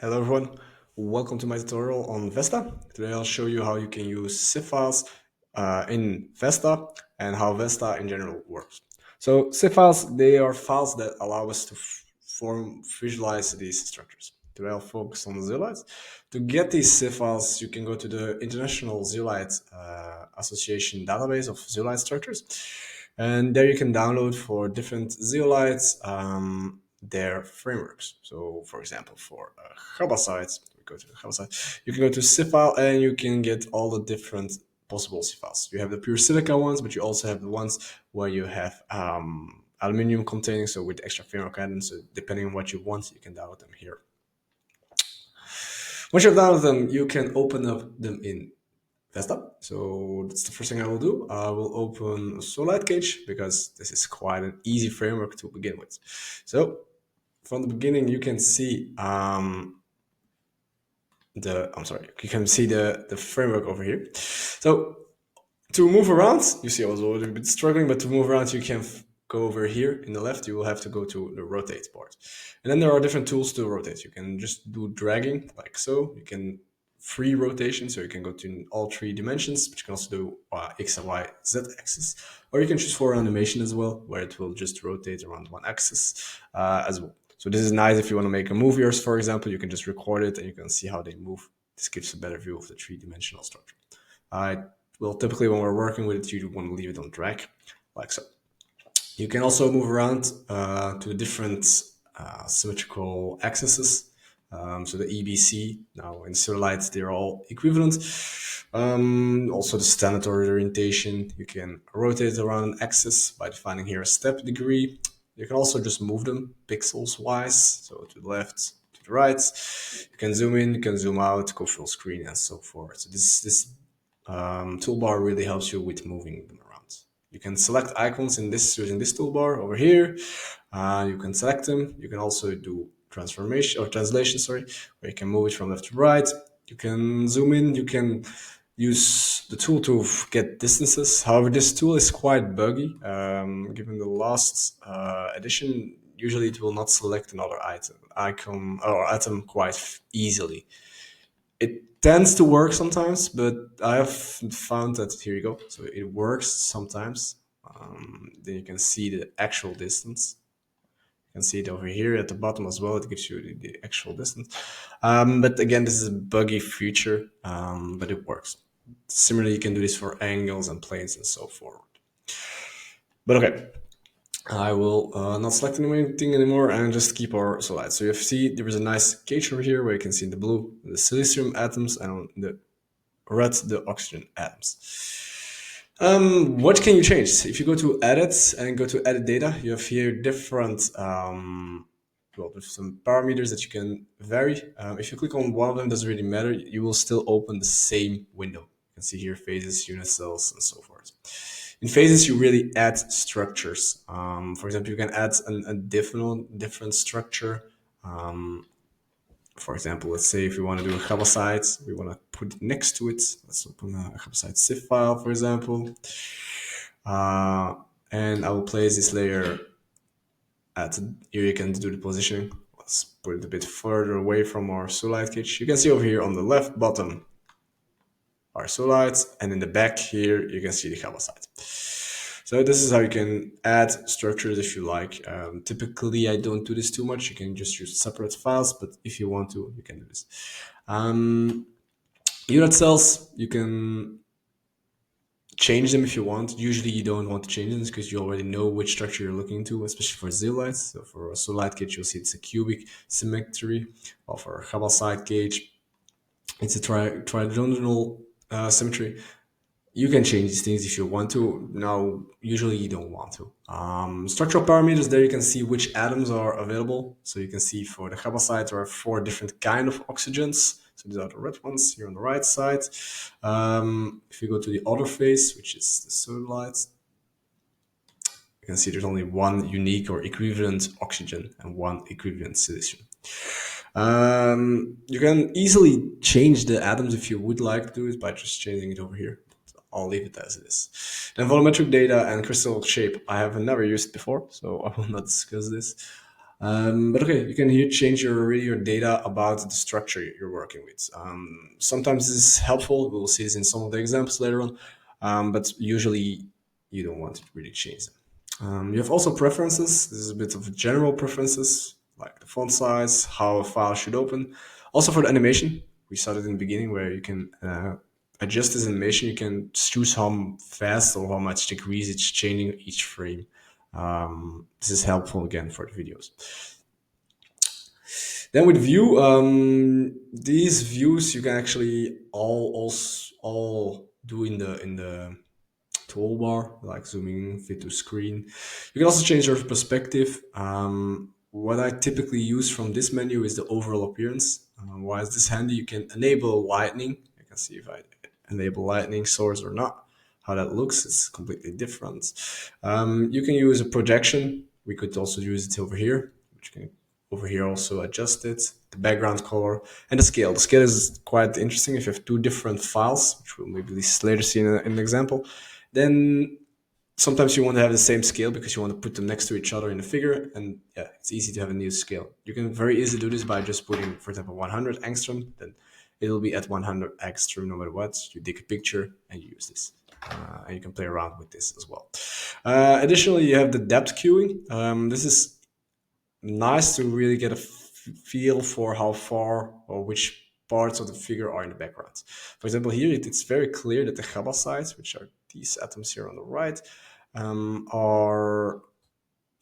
Hello everyone, welcome to my tutorial on VESTA. Today I'll show you how you can use CIF files in VESTA and how VESTA in general works. So CIF files, they are files that allow us to visualize these structures. Today I'll focus on the zeolites. To get these CIF files, you can go to the International Zeolite Association database of zeolite structures. And there you can download for different zeolites their frameworks. So, for example, for chabazite, we go to the chabazite, you can go to CIF file and you can get all the different possible CIF files. You have the pure silica ones, but you also have the ones where you have aluminum containing, so with extra framework atoms. So depending on what you want, you can download them here. Once you've downloaded them, you can open up them in VESTA. So that's the first thing I will do. I will open a Zeolite cage because this is quite an easy framework to begin with. So from the beginning, you can see you can see the framework over here. So to move around, you see I was a little bit struggling, but to move around, you can go over here in the left. You will have to go to the rotate part. And then there are different tools to rotate. You can just do dragging like so. You can free rotation, so you can go to all three dimensions, but you can also do X and Y, Z axis. Or you can choose for animation as well, where it will just rotate around one axis as well. So this is nice if you want to make a movie, for example, you can just record it and you can see how they move. This gives a better view of the three-dimensional structure. Well, typically when we're working with it, you want to leave it on drag, like so. You can also move around to different symmetrical axes. So the EBC, now in Zeolite, they're all equivalent. Also the standard orientation, you can rotate around an axis by defining here a step degree. You can also just move them pixels wise, so to the left, to the right. You can zoom in, you can zoom out, go full screen, and so forth. So this toolbar really helps you with moving them around. You can select icons in this using this toolbar over here. You can select them. You can also do transformation or translation, where you can move it from left to right. You can zoom in. You can use the tool to get distances. However, this tool is quite buggy. Given the last edition, usually it will not select another icon or atom quite easily. It tends to work sometimes, but I have found that here you go. So it works sometimes. Then you can see the actual distance. You can see it over here at the bottom as well. It gives you the actual distance. But again, this is a buggy feature, but it works. Similarly, you can do this for angles and planes and so forth. But okay, I will not select anything anymore and just keep our slide. So you see there is a nice cage over here where you can see in the blue the silicium atoms and on the red the oxygen atoms. What can you change? If you go to edit and go to edit data, you have here different with some parameters that you can vary. If you click on one of them, doesn't really matter. You will still open the same window. You can see here phases, unit cells, and so forth. In phases, you really add structures. For example, you can add a different structure. For example, let's say if we want to do a chabazite, we want to put it next to it. Let's open a chabazite CIF file, for example. And I will place this layer at here. You can do the positioning. Let's put it a bit further away from our Zeolite cage. You can see over here on the left bottom our Zeolites, and in the back here you can see the chabazite. So this is how you can add structures if you like. Typically, I don't do this too much. You can just use separate files, but if you want to, you can do this. Unit cells, you can change them if you want. Usually you don't want to change them because you already know which structure you're looking to, especially for zeolites. So for a Zeolite cage, you'll see it's a cubic symmetry, or for a chabazite cage, it's a trigonal symmetry. You can change these things if you want to. Now, usually you don't want to. Structural parameters, there you can see which atoms are available. So you can see for the chabazite there are 4 different kind of oxygens. So these are the red ones here on the right side. If you go to the other phase, which is the Zeolites, you can see there's only one unique or equivalent oxygen and one equivalent silicium. You can easily change the atoms if you would like to do it by just changing it over here. I'll leave it as it is. Then volumetric data and crystal shape I have never used before, so I will not discuss this. But okay, you can here change your data about the structure you're working with. Sometimes this is helpful. We'll see this in some of the examples later on, but usually you don't want to really change them. You have also preferences. This is a bit of general preferences, like the font size, how a file should open. Also for the animation, we started in the beginning where you can adjust this animation. You can choose how fast or how much degrees it's changing each frame. This is helpful again for the videos. Then with view, these views you can actually all do in the toolbar, like zooming, fit to screen. You can also change your perspective. What I typically use from this menu is the overall appearance. Why is this handy? You can enable lightning. I can see if I enable lightning source or not. How that looks is completely different. You can use a projection. We could also use it over here, which can over here also adjust it, the background color, and the scale. The scale is quite interesting. If you have two different files, which we'll maybe later see in an example, then sometimes you want to have the same scale because you want to put them next to each other in the figure, and yeah, it's easy to have a new scale. You can very easily do this by just putting, for example, 100 angstrom, then it'll be at 100 angstrom no matter what. You take a picture and you use this. And you can play around with this as well. Additionally, you have the depth queuing. This is nice to really get a feel for how far or which parts of the figure are in the background. For example, here it's very clear that the chabazite, which are these atoms here on the right, are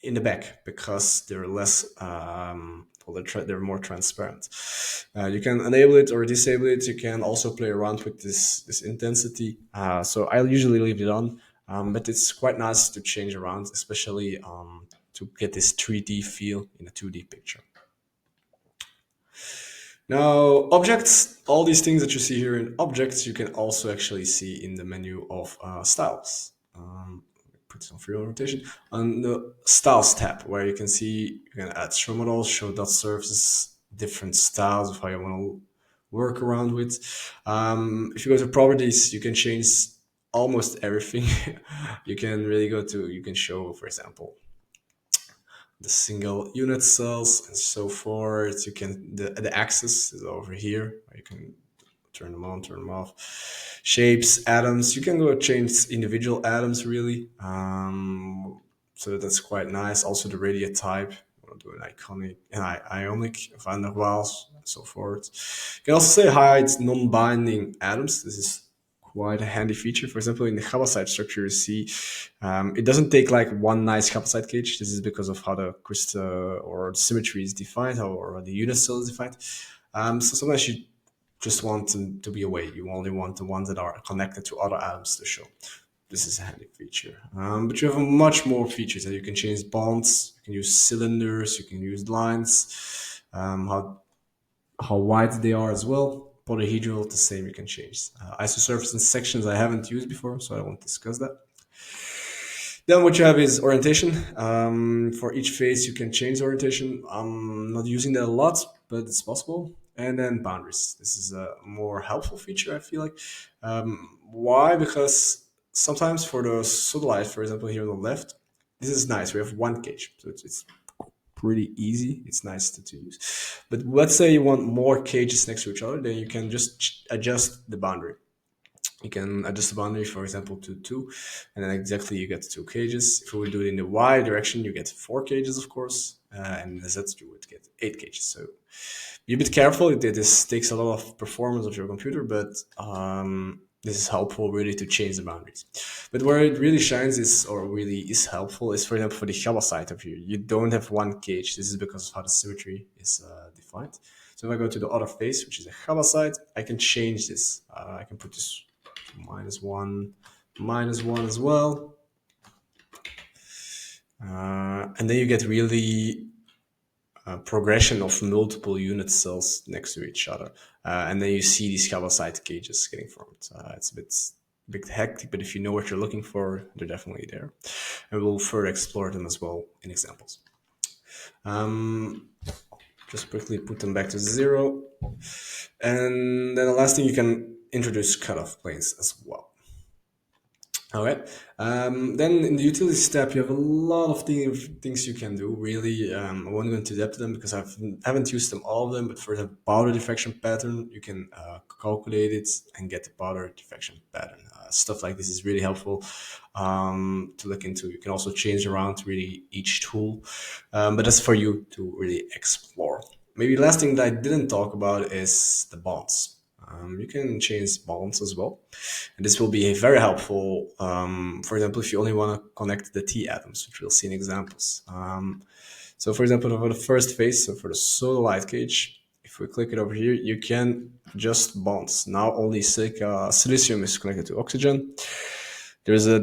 in the back because they're less, well, they're more transparent. You can enable it or disable it. You can also play around with this intensity. So I usually leave it on, but it's quite nice to change around, especially to get this 3D feel in a 2D picture. Now, objects, all these things that you see here in objects, you can also actually see in the menu of styles. Put some free rotation on the styles tab, where you can see you can add show models, show dot surfaces, different styles of how you want to work around with. If you go to properties, you can change almost everything. You can really go to, you can show, for example, the single unit cells and so forth. You can, the axis is over here. You can turn them on, turn them off. Shapes, atoms. You can go change individual atoms really. So that's quite nice. Also the radius type. We'll do an iconic, an ionic, van der Waals, and so forth. You can also say hide non-binding atoms. This is quite a handy feature. For example, in the chabazite structure, you see it doesn't take like one nice chabazite cage. This is because of how the crystal or the symmetry is defined, or the unit cell is defined. So sometimes you just want them to be away. You only want the ones that are connected to other atoms to show. This is a handy feature. But you have much more features that you can change bonds, you can use cylinders, you can use lines, how wide they are as well. Polyhedral, the same, you can change. Isosurface and sections I haven't used before, so I won't discuss that. Then what you have is orientation. For each face, you can change the orientation. I'm not using that a lot, but it's possible. And then boundaries. This is a more helpful feature, I feel like. Why? Because sometimes for the Zeolite, for example, here on the left, this is nice. We have one cage, so it's pretty easy. It's nice to use. But let's say you want more cages next to each other, then you can just adjust the boundary. You can adjust the boundary, for example, to 2, and then exactly you get 2 cages. If we would do it in the Y direction, you get 4 cages, of course, and in the Z you would get 8 cages. So be a bit careful. This takes a lot of performance of your computer, but this is helpful really to change the boundaries. But where it really shines is, or really is helpful, is for example for the chabazite of here. You don't have one cage. This is because of how the symmetry is defined. So if I go to the other face, which is a chabazite, I can change this. I can put this -1, -1 as well. And then you get really progression of multiple unit cells next to each other. And then you see these chabazite cages getting formed. It's a bit hectic, but if you know what you're looking for, they're definitely there. And we'll further explore them as well in examples. Just quickly put them back to 0. And then the last thing, you can introduce cutoff planes as well. All right. Then in the utilities tab, you have a lot of things you can do. Really, I won't go into depth to them because I haven't used them all of them. But for the powder diffraction pattern, you can calculate it and get the powder diffraction pattern. Stuff like this is really helpful to look into. You can also change around really each tool, but that's for you to really explore. Maybe the last thing that I didn't talk about is the bonds. You can change bonds as well. And this will be very helpful, for example, if you only want to connect the T atoms, which we'll see in examples. So for example, for the first phase, so for the Zeolite cage, if we click it over here, you can adjust bonds. Now only silicium is connected to oxygen. There's a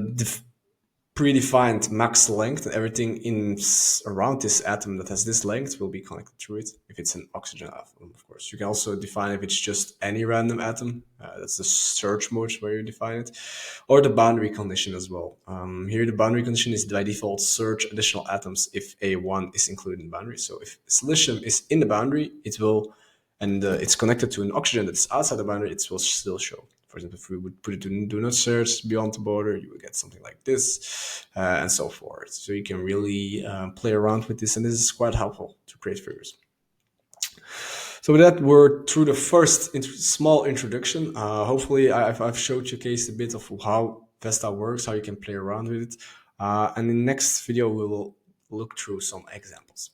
predefined max length, and everything around this atom that has this length will be connected to it if it's an oxygen atom, of course. You can also define if it's just any random atom. That's the search mode where you define it, or the boundary condition as well. Here the boundary condition is by default search additional atoms if A1 is included in the boundary. So if silicium is in the boundary, it will, and it's connected to an oxygen that's outside the boundary, it will still show. For example, if we would put it to do not search beyond the border, you would get something like this, and so forth. So you can really play around with this, and this is quite helpful to create figures. So with that, we're through the first small introduction. Hopefully, I've showcased a bit of how VESTA works, how you can play around with it. And in the next video, we will look through some examples.